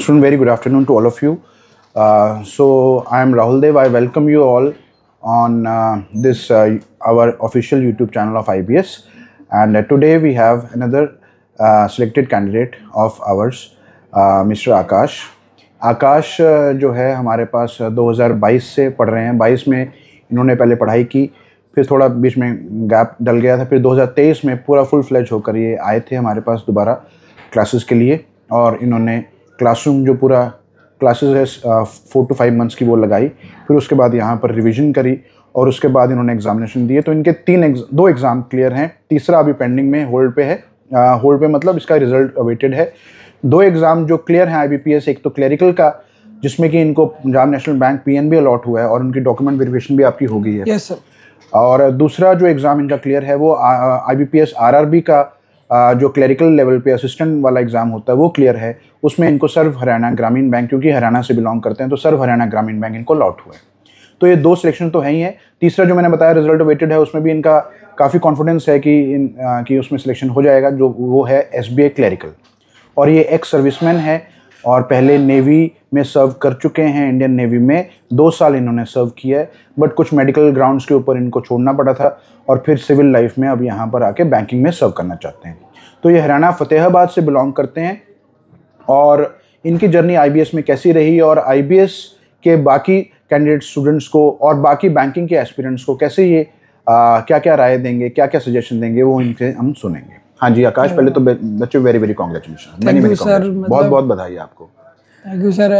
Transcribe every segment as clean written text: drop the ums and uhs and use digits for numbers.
student, very good afternoon to all of you. So I am Rahul Dev. I welcome you all on this our official YouTube channel of IBS, and today we have another selected candidate of ours, Mr. आकाश. आकाश जो है हमारे पास 2022 से पढ़ रहे हैं. 22 में इन्होंने पहले पढ़ाई की, फिर थोड़ा बीच में गैप डल गया था, फिर 2023 में पूरा फुल फ्लेज होकर ये आए थे हमारे पास दोबारा क्लासेस के लिए. और इन्होंने क्लासरूम जो पूरा क्लासेस है 4 to 5 मंथ्स की वो लगाई, फिर उसके बाद यहाँ पर रिवीजन करी और उसके बाद इन्होंने एग्जामिनेशन दिए. तो इनके 2 एग्ज़ाम क्लियर हैं, तीसरा अभी पेंडिंग में होल्ड पे है. होल्ड पे मतलब इसका रिजल्ट अवेटेड है. 2 एग्ज़ाम जो क्लियर हैं IBPS, एक तो क्लरिकल का जिसमें कि इनको Punjab National Bank PNB allot हुआ है और उनकी डॉक्यूमेंट वेरिफिकेशन भी आपकी हो गई है. Yes sir. और दूसरा जो एग्ज़ाम इनका क्लियर है वो IBPS RRB का जो क्लरिकल लेवल पे असिस्टेंट वाला एग्ज़ाम होता है वो क्लियर है. उसमें इनको सर्व हरियाणा ग्रामीण बैंक, क्योंकि हरियाणा से बिलोंग करते हैं तो सर्व हरियाणा ग्रामीण बैंक इनको अलॉट हुआ है. तो ये 2 सिलेक्शन तो है ही है. तीसरा जो मैंने बताया रिजल्ट अवेटेड है, उसमें भी इनका काफ़ी कॉन्फिडेंस है कि उसमें सिलेक्शन हो जाएगा, जो वो है SBI क्लरिकल. और ये एक्स सर्विसमैन है और पहले नेवी में सर्व कर चुके हैं. इंडियन नेवी में 2 साल इन्होंने सर्व किया है, बट कुछ मेडिकल ग्राउंड्स के ऊपर इनको छोड़ना पड़ा था और फिर सिविल लाइफ में अब यहाँ पर आके बैंकिंग में सर्व करना चाहते हैं. तो ये हरियाणा फतेहाबाद से बिलोंग करते हैं और इनकी जर्नी IBS में कैसी रही और IBS के बाकी कैंडिडेट स्टूडेंट्स को और बाकी बैंकिंग के एस्पिरेंट्स को कैसे ये क्या क्या राय देंगे, क्या क्या सजेशन देंगे, वो इनसे हम सुनेंगे. हाँ जी आकाश, पहले तो बच्चे वेरी कॉन्ग्रेचुलेशन, बहुत बहुत बधाई आपको. Thank you sir.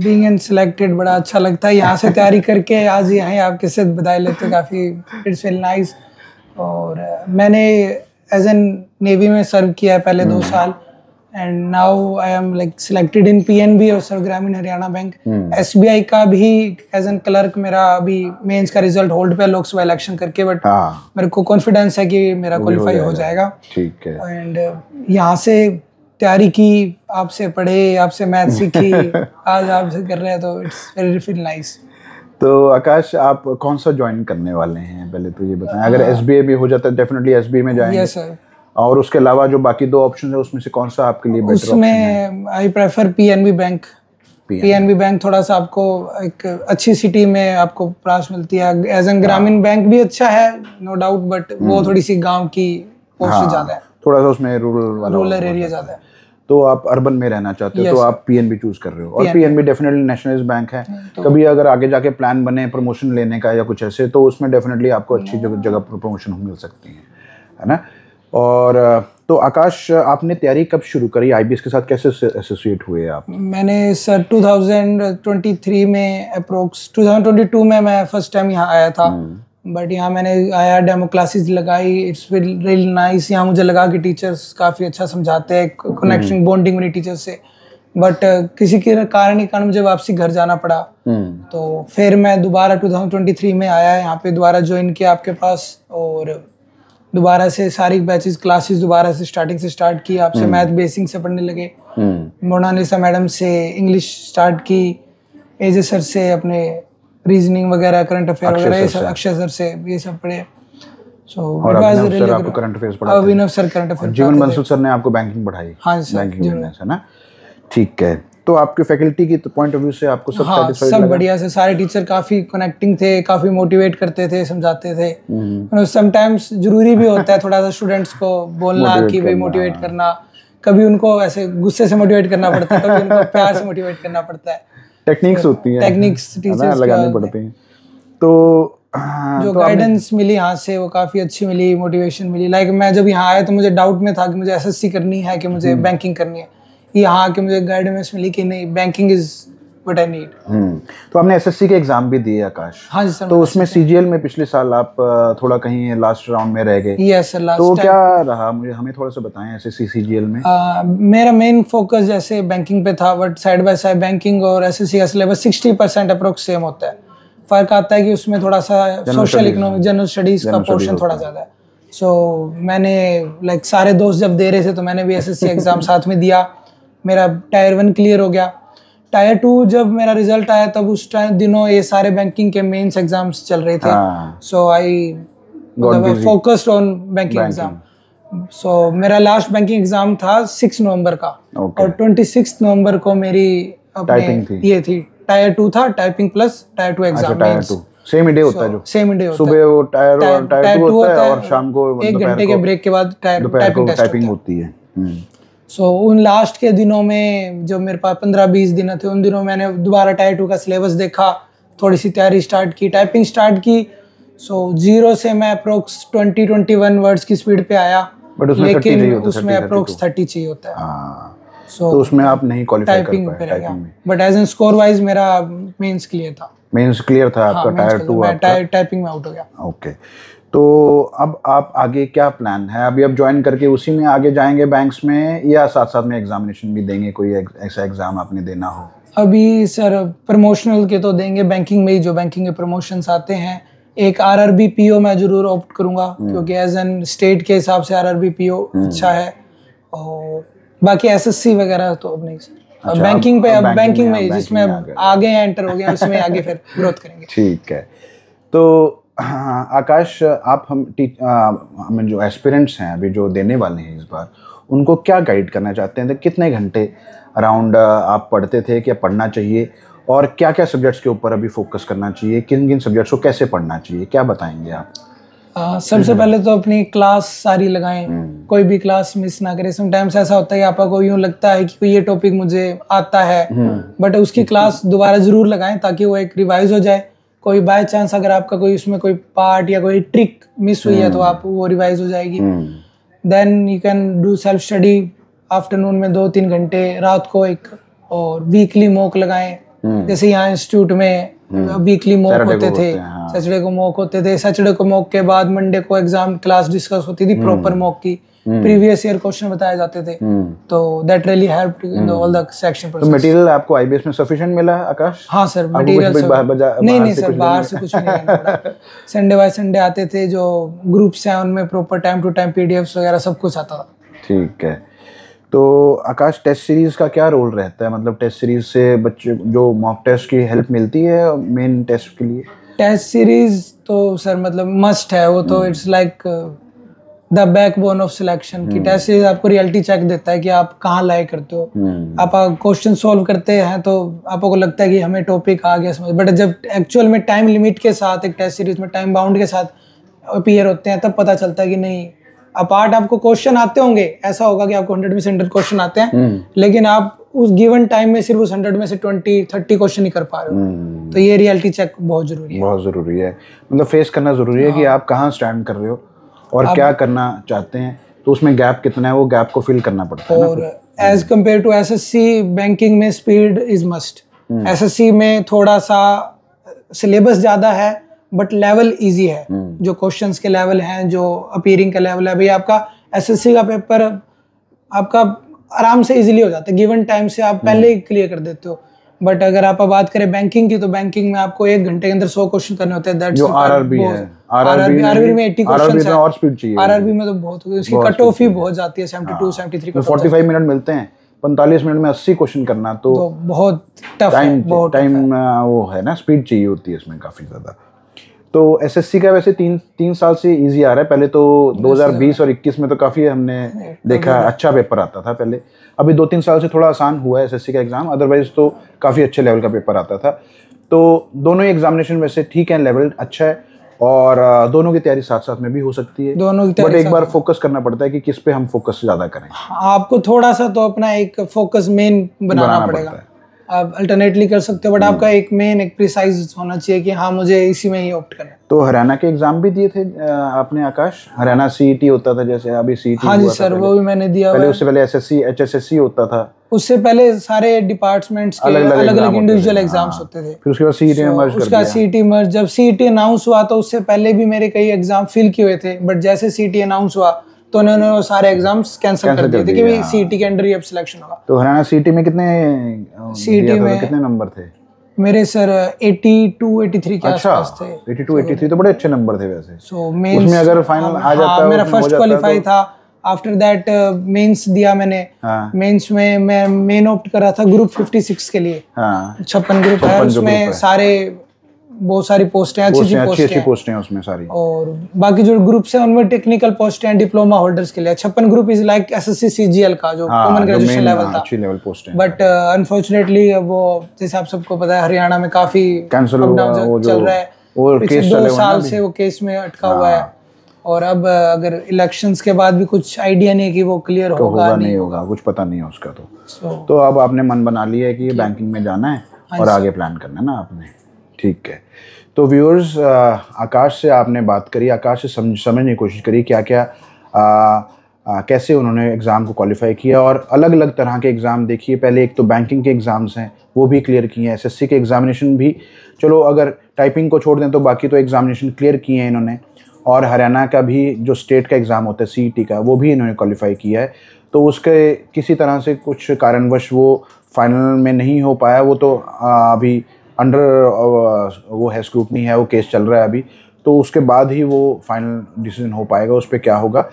Being in selected बड़ा अच्छा लगता है. यहाँ से तैयारी करके आज यहाँ आपके साथ बधाई लेते काफ़ी इट्स फील नाइस. और मैंने एज एन नेवी में सर्व किया है पहले 2 साल and now I am like selected in PNB और सर्व ग्रामीण हरियाणा बैंक. SBI का भी एज एन क्लर्क मेरा अभी मेंस का रिजल्ट होल्ड पे लोकसभा इलेक्शन करके, बट मेरे को कॉन्फिडेंस है कि मेरा क्वालिफाई हो जाएगा. ठीक है. एंड यहाँ से तैयारी की, आपसे पढ़े, आपसे मैथ सीखी, आज आपसे कर रहे हैं तो इट्स वेरी फील नाइस. तो आकाश आप कौन सा ज्वाइन करने वाले हैं, पहले तो ये बताएं. अगर SBI भी हो जाता है डेफिनेटली SBI में जाएंगे. Yes sir. और उसके अलावा जो बाकी 2 ऑप्शन है उसमें से कौन सा आपके लिए बेटर ऑप्शन है? उसमें I prefer PNB bank. PNB bank थोड़ा सा आपको एक अच्छी सिटी में आपको प्राइस मिलती है. एज एन ग्रामीण बैंक भी अच्छा है नो डाउट, बट वो थोड़ी सी गाँव की पोस्ट ज़्यादा है, थोड़ा सा उसमें रूरल एरिया ज़्यादा है. तो आप अर्बन में रहना चाहते हो तो आप PNB चूज कर रहे हो. और PNB डेफिनेटली नेशनलाइज्ड बैंक है. कभी अगर आगे जाके प्लान बने प्रमोशन लेने का या कुछ ऐसे, तो उसमें डेफिनेटली आपको अच्छी जगह प्रमोशन मिल सकती है ना. और तो आकाश आपने तैयारी कब शुरू करी, IBS के साथ कैसे एसोसिएट हुए आप? मैंने सर 2023 में अप्रोक्स 2022 में मैं फर्स्ट टाइम यहाँ आया था. बट यहाँ मैंने आया, डेमो क्लासेस लगाई, इट्स रियली नाइस. यहाँ मुझे लगा कि टीचर्स काफ़ी अच्छा समझाते हैं, कनेक्शन बॉन्डिंग मेरी टीचर्स से. बट किसी के कारण मुझे वापसी घर जाना पड़ा. तो फिर मैं दोबारा 2023 में आया यहाँ पे, दोबारा ज्वाइन किया आपके पास और दोबारा से सारी बैचेस क्लासेस दोबारा से स्टार्टिंग से स्टार्ट की. आपसे मैथ बेसिक से पढ़ने लगे, मोनालिसा मैडम से इंग्लिश स्टार्ट की, एजे सर से अपने रीजनिंग वगैरह, करंट अफेयर वगैरह, ये सब अक्षय सर से ये सब पढ़े. सो अभिनव सर आपको करंट अफेयर्स पढ़ाते हैं. अभिनव सर करंट अफेयर. जीवन बंसल सर ने आपको बैंकिंग पढ़ाई. हाँ सर, बैंकिंग बिजनेस है ना. ठीक है. तो आपके फैकल्टी की पॉइंट ऑफ व्यू से आपको सब सैटिस्फाइड लगा? सब बढ़िया से. सारे टीचर काफी कनेक्टिंग थे, काफी मोटिवेट करते थे, समझाते थे. समटाइम्स जरूरी भी होता है थोड़ा सा स्टूडेंट्स को बोलना कि भाई मोटिवेट करना. कभी उनको ऐसे गुस्से से मोटिवेट करना पड़ता है, कभी उनको प्यार से मोटिवेट करना पड़ता है. टेक्निक्स होती हैं, टेक्निक्स टीचर्स लगानी पड़ती हैं. तो जो गाइडेंस मिली यहाँ से वो काफ़ी अच्छी मिली, मोटिवेशन मिली. लाइक मैं जब यहाँ आया तो मुझे डाउट में था कि मुझे SSC करनी है कि मुझे बैंकिंग करनी है. यहाँ आके मुझे गाइडेंस मिली कि नहीं, banking is what I need. तो आपने SSC के एग्जाम भी दिए आकाश? हाँ जी सर. तो उसमें CGL में पिछले साल आप थोड़ा कहीं लास्ट राउंड में रह गए. Yes sir. लास्ट तो क्या रहा, हमें थोड़ा सा बताएं SSC CGL में. मेरा मेन फोकस जैसे बैंकिंग पे था, but side by side banking और SSC का सिलेबस 60% अप्रोक्स सेम होता है. फर्क आता है कि उसमें थोड़ा सा सोशल इकोनॉमिक जनरल स्टडीज का पोर्शन थोड़ा ज़्यादा है. सो मैंने लाइक सारे दोस्त जब दे रहे थे तो मैंने भी SSC एग्ज़ाम साथ में दिया. मेरा टायर 1 क्लियर हो गया. टायर 2 जब मेरा रिजल्ट आया तब उस टाइम दिनों ये सारे बैंकिंग के मेंस एग्जाम्स चल रहे थे. So I focused on banking exam. So मेरा लास्ट बैंकिंग एग्जाम था 6 नवंबर का। और 26 नवंबर को मेरी ये थी टायर 2 था, typing plus tyre 2 exam. Tyre 2 same day होता है जो सेम डे होता है। सुबह वो टायर 2 होता है और शाम को 1 घंटे के ब्रेक के बाद टाइपिंग होती है। सो उन लास्ट के दिनों में जो मेरे पास 15-20 दिन थे, उन दिनों मैंने दोबारा टायर 2 का सिलेबस देखा, थोड़ी सी तैयारी स्टार्ट की, टाइपिंग स्टार्ट की। सो 0 से मैं अप्रोक्स 20-21 वर्ड्स की स्पीड पे आया, लेकिन उसमें अप्रोक्स 30 चाहिए होता है। तो उसमें आप नहीं क्वालिफाई कर पाए टाइपिंग में। But as in score wise मेरा मेंस क्लियर था। मेंस क्लियर था आपका, टायर 2 आपका टाइपिंग में आउट हो गया। ओके, तो अब आप आगे क्या प्लान है? अभी आप ज्वाइन करके उसी में आगे जाएंगे बैंक्स में, या साथ साथ में एग्जामिनेशन भी देंगे? कोई ऐसा एग्जाम आपने देना हो? अभी सर प्रमोशनल के तो देंगे बैंकिंग में ही, जो बैंकिंग के प्रमोशंस आते हैं। एक आरआरबी पीओ मैं जरूर ऑप्ट करूंगा, क्योंकि एज एन स्टेट के हिसाब से आरआरबी पीओ अच्छा है। और बाकी एसएससी वगैरह तो अब नहीं सर। अच्छा, बैंकिंग पे, अब बैंकिंग में जिसमें आगे एंटर हो गया, उसमें आगे फिर ग्रोथ करेंगे। ठीक है। तो आकाश, आप हम जो एस्पिरेंट्स हैं अभी जो देने वाले हैं इस बार, उनको क्या गाइड करना चाहते हैं? तो कितने घंटे अराउंड आप पढ़ते थे, क्या पढ़ना चाहिए, और क्या क्या सब्जेक्ट्स के ऊपर अभी फोकस करना चाहिए, किन किन सब्जेक्ट्स को कैसे पढ़ना चाहिए, क्या बताएंगे आप? सबसे पहले तो अपनी क्लास सारी लगाएं, कोई भी क्लास मिस ना करें। समटाइम्स ऐसा होता है कि आपको यूं लगता है कि ये टॉपिक मुझे आता है, बट उसकी क्लास दोबारा जरूर लगाएं ताकि वो एक रिवाइज हो जाए। कोई बाय चांस अगर आपका कोई उसमें कोई पार्ट या कोई ट्रिक मिस हुई है तो आप वो रिवाइज हो जाएगी। Then you can do self study afternoon में 2-3 घंटे, रात को एक, और वीकली मॉक लगाएं। जैसे यहाँ इंस्टीट्यूट में वीकली मॉक होते थे, सैटरडे को मॉक होते थे। सैटरडे को मॉक के बाद मंडे को एग्जाम क्लास डिस्कस होती थी, प्रॉपर मॉक की, प्रीवियस ईयर क्वेश्चन बताए जाते थे। तो that really helped in all the section process. तो मटेरियल आपको आईबीएस में सफिशिएंट मिला आकाश? हाँ सर, मटेरियल नहीं सर, बाहर से कुछ नहीं लेना पड़ा। संडे बाय संडे आते थे, जो ग्रुप्स हैं उनमें proper time to time PDFs वगैरह सब कुछ आता था। ठीक है। तो आकाश, टेस्ट सीरीज का क्या रोल रहता है? मतलब टेस्ट सीरीज से बच्चे जो मॉक टेस्ट की हेल्प मिलती है मेन टेस्ट के लिए? टेस्ट सीरीज तो सर मतलब मस्ट है वो तो, it's like the backbone of selection की। टेस्ट सीरीज आपको रियलिटी चेक देता है कि आप कहाँ लाइक करते हो। आप क्वेश्चन सॉल्व करते हैं तो आपको लगता है कि हमें टॉपिक आ गया समझ, बट जब एक्चुअल में टाइम लिमिट के साथ एक टेस्ट सीरीज में टाइम बाउंड के साथ अपीयर होते हैं, तब पता चलता है कि नहीं, अपार्ट आपको क्वेश्चन आते होंगे, ऐसा होगा कि आपको 100 में से 100 क्वेश्चन आते हैं, लेकिन आप उस गिवन टाइम में सिर्फ उस 100 में से 20-30 क्वेश्चन ही कर पा रहे हो। तो ये रियलिटी चेक बहुत जरूरी है। बहुत जरूरी है, मतलब फेस करना जरूरी है कि आप कहाँ स्टैंड कर रहे हो और क्या करना चाहते हैं। तो उसमें गैप कितना है, वो गैप को फिल करना पड़ता है। और as compare to SSC, banking में स्पीड इज मस्ट। एसएससी में थोड़ा सा सिलेबस ज्यादा है, बट लेवल इजी है। जो क्वेश्चंस के लेवल हैं, जो अपीयरिंग का लेवल है, भाई आपका एसएससी का पेपर आपका आराम से इजीली हो जाता है, गिवन टाइम से आप पहले ही क्लियर कर देते हो। बट अगर आप बात करें बैंकिंग की, तो बैंकिंग में आपको 1 घंटे के अंदर 100 क्वेश्चन करने होते हैं। जो आरआरबी है, आरआरबी में 80 क्वेश्चन है, और स्पीड चाहिए। आरआरबी में तो बहुत होती है, उसकी कट ऑफ ही बहुत जाती है, 72-73 का। 45 मिनट मिलते हैं, 45 मिनट में 80 क्वेश्चन करना तो बहुत टफ है। टाइम वो है ना, स्पीड चाहिए होती है इसमें काफी ज्यादा। तो एसएससी का वैसे 3 साल से इजी आ रहा है। पहले तो 2020 और 21 में तो काफी हमने देखा अच्छा पेपर आता था पहले। अभी 2-3 साल से थोड़ा आसान हुआ है एसएससी का एग्जाम, अदरवाइज तो काफी अच्छे लेवल का पेपर आता था। तो दोनों ही एग्जामिनेशन वैसे ठीक है, लेवल अच्छा है, और दोनों की तैयारी साथ साथ में भी हो सकती है। दोनों की तैयारी, बट एक बार फोकस करना पड़ता है कि किस पे हम फोकस ज्यादा करें। आपको थोड़ा सा तो अपना एक फोकस मेन बनाना पड़ेगा। आप अल्टरनेटली कर सकते हो, बट आपका एक मेन, एक प्रिसाइज होना चाहिए कि हाँ मुझे इसी में ही ऑप्ट करना है। तो हरियाणा के एग्जाम भी दिए थे आपने आकाश? हरियाणा सीईटी होता था जैसे अभी सीईटी? हाँ जी सर, वो भी मैंने दिया। पहले उससे पहले एसएससी एचएसएससी होता था, उससे पहले सारे डिपार्टमेंट्स के अलग अलग इंडिविजुअल एग्जाम्स होते थे। फिर उसके बाद सीईटी में मर्ज कर दिया। उसका सीईटी मर्ज, जब सीईटी अनाउंस हुआ तो उससे पहले भी मेरे कई एग्जाम फिल किए हुए थे, बट जैसे सीईटी अनाउंस हुआ तो उन्होंने वो सारे एग्जाम्स कैंसिल कर दिए थे कि सीईटी के अंडर ही अब सिलेक्शन होगा। तो हरियाणा सीईटी में सीईटी में कितने नंबर थे मेरे सर? 82-83 के आसपास थे। 82-83 तो बड़े अच्छे नंबर थे वैसे। सो मेंस उसमें अगर फाइनल आ जाता है, मेरा फर्स्ट क्वालीफाई था। आफ्टर दैट मेंस दिया मैंने। मेंस में मैं मेन ऑप्ट कर रहा था ग्रुप 56 के लिए। 56 ग्रुप है, उसमें सारे बहुत सारी पोस्टें अच्छी पोस्टें हैं उसमें सारी। और बाकी जो ग्रुप्स हैं उनमें टेक्निकल पोस्टें हैं डिप्लोमा होल्डर्स के लिए। 56 group is like SSC CGL का जो कॉमन ग्रेजुएशन लेवल था, अच्छी लेवल पोस्ट है। बट अनफॉर्चुनेटली वो जैसे आप सबको पता है हरियाणा में काफी कैंसिल चल रहा है, पिछले 2 साल से वो केस में अटका हुआ है। और अब अगर इलेक्शंस के बाद भी कुछ आइडिया नहीं कि वो क्लियर होगा नहीं होगा, कुछ पता नहीं है उसका। तो अब आपने मन बना लिया है कि ये बैंकिंग में जाना है और आगे प्लान करना है ना आपने, ठीक है। तो व्यूअर्स, आकाश से आपने बात करी, आकाश से समझने की कोशिश करी क्या क्या कैसे उन्होंने एग्ज़ाम को क्वालिफाई किया, और अलग अलग तरह के एग्ज़ाम देखिए। पहले एक तो बैंकिंग के एग्ज़ाम्स हैं वो भी क्लियर किए हैं, एसएससी के एग्ज़ामिनेशन भी, चलो अगर टाइपिंग को छोड़ दें तो बाकी तो एग्ज़ामिनेशन क्लियर किए हैं इन्होंने। और हरियाणा का भी जो स्टेट का एग्ज़ाम होता है सीईटी का, वो भी इन्होंने क्वालिफाई किया है। तो उसके किसी तरह से कुछ कारणवश वो फाइनल में नहीं हो पाया, वो तो अभी अंडर वो है स्क्रूटनी है, वो केस चल रहा है अभी, तो उसके बाद ही वो फाइनल डिसीजन हो पाएगा उस पर क्या होगा।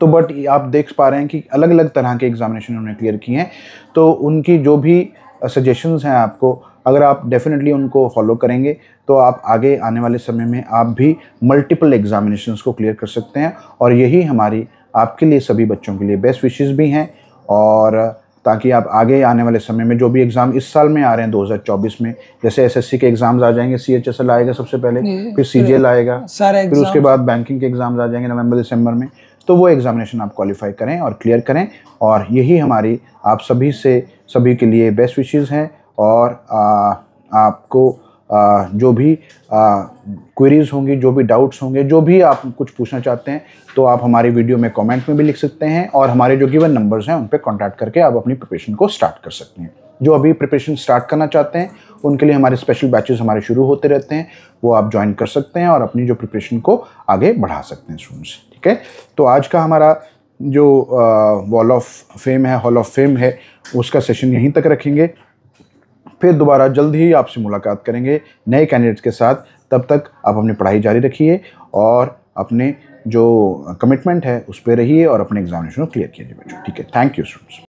तो बट आप देख पा रहे हैं कि अलग अलग तरह के एग्ज़ामिनेशन उन्होंने क्लियर किए हैं। तो उनकी जो भी सजेशंस हैं आपको, अगर आप डेफिनेटली उनको फॉलो करेंगे तो आप आगे आने वाले समय में आप भी मल्टीपल एग्ज़ामिनेशंस को क्लियर कर सकते हैं। और यही हमारी आपके लिए, सभी बच्चों के लिए बेस्ट विशेस भी हैं, और ताकि आप आगे आने वाले समय में जो भी एग्ज़ाम इस साल में आ रहे हैं 2024 में, जैसे एसएससी के एग्ज़ाम्स आ जाएंगे, सीएचएसएल आएगा सबसे पहले, फिर सीजीएल आएगा, फिर उसके बाद बैंकिंग के एग्ज़ाम्स आ जाएंगे नवंबर दिसंबर में, तो वो एग्ज़ामिनेशन आप क्वालिफाई करें और क्लियर करें। और यही हमारी आप सभी के लिए बेस्ट विशेस हैं। और आपको जो भी क्वेरीज होंगी, जो भी डाउट्स होंगे, जो भी आप कुछ पूछना चाहते हैं, तो आप हमारी वीडियो में कमेंट में भी लिख सकते हैं, और हमारे जो गिवन नंबर्स हैं उन पर कॉन्टैक्ट करके आप अपनी प्रिपरेशन को स्टार्ट कर सकते हैं। जो अभी प्रिपरेशन स्टार्ट करना चाहते हैं उनके लिए हमारे स्पेशल बैचेस हमारे शुरू होते रहते हैं, वो आप ज्वाइन कर सकते हैं और अपनी जो प्रिपरेशन को आगे बढ़ा सकते हैं स्टूडेंट्स, ठीक है। तो आज का हमारा जो वॉल ऑफ फेम है, हॉल ऑफ फेम है, उसका सेशन यहीं तक रखेंगे। फिर दोबारा जल्द ही आपसे मुलाकात करेंगे नए कैंडिडेट्स के साथ। तब तक आप अपनी पढ़ाई जारी रखिए और अपने जो कमिटमेंट है उस पर रहिए और अपने एग्जामिनेशन को क्लियर कीजिए बच्चों, ठीक है। Thank you students.